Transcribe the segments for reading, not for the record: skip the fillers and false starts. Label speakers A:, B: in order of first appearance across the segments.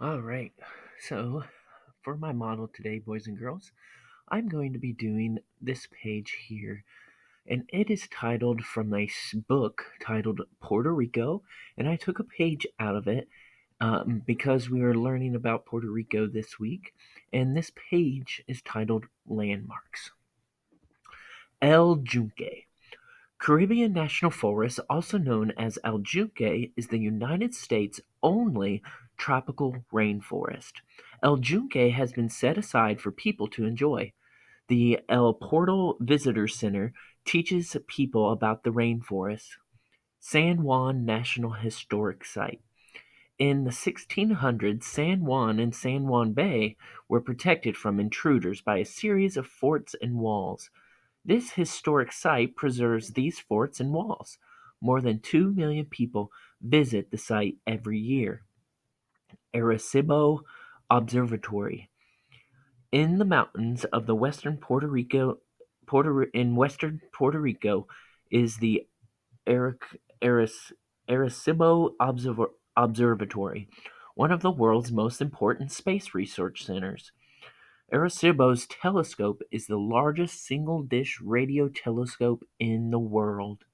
A: All right. So, for my model today, boys and girls, I'm going to be doing this page here, and it is titled from a book titled Puerto Rico, and I took a page out of it because we are learning about Puerto Rico this week, and this page is titled Landmarks. El Yunque. Caribbean National Forest, also known as El Yunque, is the United States' only tropical rainforest. El Yunque has been set aside for people to enjoy. The El Portal Visitor Center teaches people about the rainforest. San Juan National Historic Site. In the 1600s, San Juan and San Juan Bay were protected from intruders by a series of forts and walls. This historic site preserves these forts and walls. More than 2 million people visit the site every year. Arecibo Observatory. In the mountains of the western western Puerto Rico is the Eric, Ares, Arecibo Observatory, one of the world's most important space research centers. Arecibo's telescope is the largest single-dish radio telescope in the world.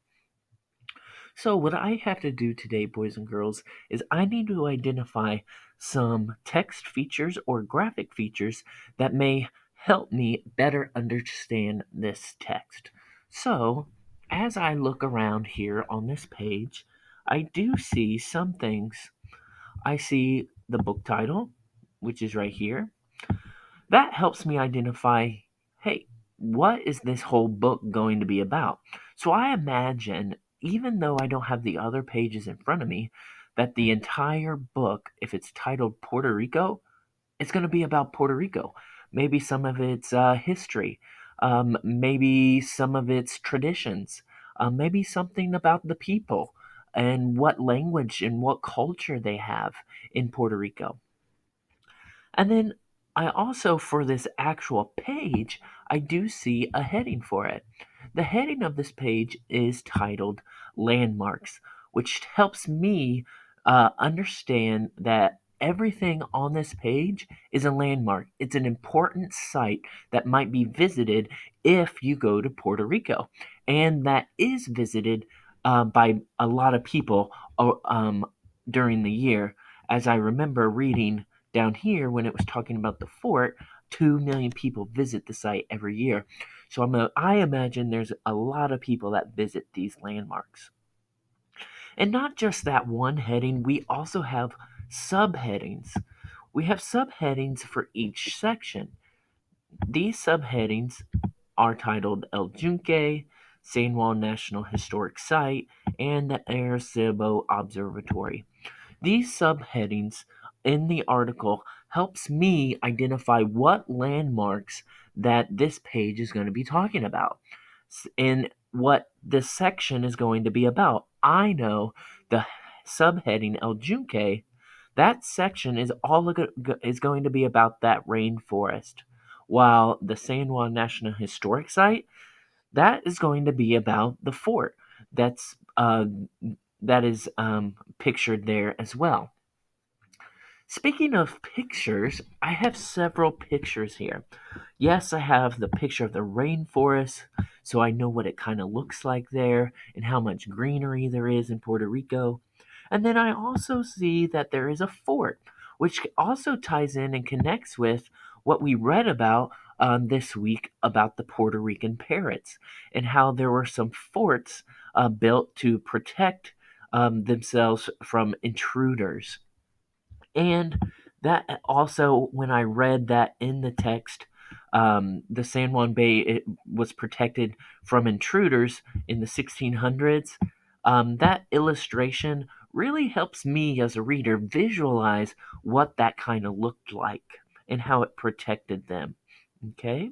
A: So, what I have to do today, boys and girls, is I need to identify some text features or graphic features that may help me better understand this text. So, as I look around here on this page, I do see some things. I see the book title, which is right here. That helps me identify, hey, what is this whole book going to be about? So I imagine, even though I don't have the other pages in front of me, that the entire book, if it's titled Puerto Rico, it's going to be about Puerto Rico. Maybe some of its history, maybe some of its traditions, maybe something about the people and what language and what culture they have in Puerto Rico. And then I also, for this actual page, I do see a heading for it. The heading of this page is titled Landmarks, which helps me understand that everything on this page is a landmark. It's an important site that might be visited if you go to Puerto Rico, and that is visited by a lot of people during the year. As I remember reading down here, when it was talking about the fort, 2 million people visit the site every year. So I imagine there's a lot of people that visit these landmarks. And not just that one heading, we also have subheadings. We have subheadings for each section. These subheadings are titled El Yunque, San Juan National Historic Site, and the Arecibo Observatory. These subheadings in the article helps me identify what landmarks that this page is going to be talking about and what this section is going to be about. I know the subheading El Junque, that section is going to be about that rainforest, while the San Juan National Historic Site, that is going to be about the fort. That's that is pictured there as well. Speaking of pictures, I have several pictures here. Yes, I have the picture of the rainforest, so I know what it kind of looks like there and how much greenery there is in Puerto Rico. And then I also see that there is a fort, which also ties in and connects with what we read about this week about the Puerto Rican parrots and how there were some forts built to protect themselves from intruders. And that also, when I read that in the text, the San Juan Bay it was protected from intruders in the 1600s. That illustration really helps me as a reader visualize what that kind of looked like and how it protected them. Okay?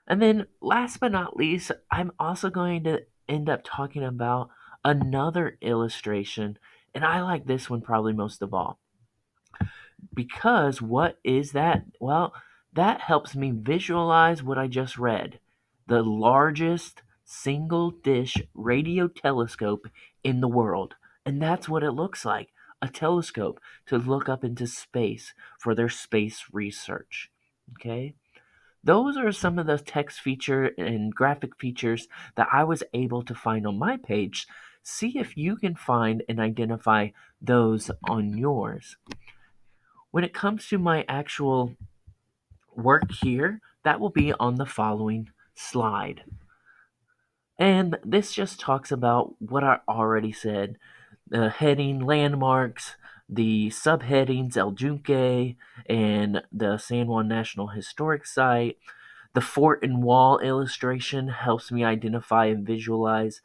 A: And then, last but not least, I'm also going to end up talking about another illustration, and I like this one probably most of all. Because what is that? Well, that helps me visualize what I just read. The largest single dish radio telescope in the world. And that's what it looks like, a telescope to look up into space for their space research. Okay? Those are some of the text feature and graphic features that I was able to find on my page. See if you can find and identify those on yours. When it comes to my actual work here, that will be on the following slide. And this just talks about what I already said: the heading, landmarks, the subheadings, El Yunque, and the San Juan National Historic Site. The fort and wall illustration helps me identify and visualize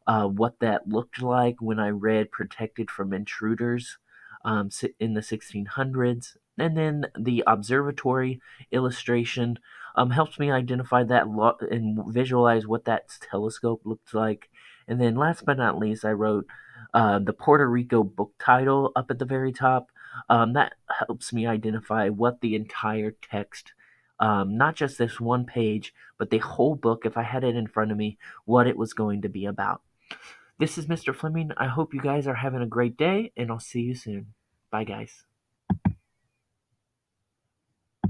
A: what that looked like when I read Protected from Intruders in the 1600s. And then the observatory illustration helps me identify that and visualize what that telescope looked like. And then last but not least, I wrote the Puerto Rico book title up at the very top. That helps me identify what the entire text, not just this one page, but the whole book, if I had it in front of me, what it was going to be about. This is Mr. Fleming. I hope you guys are having a great day, and I'll see you soon. Bye, guys.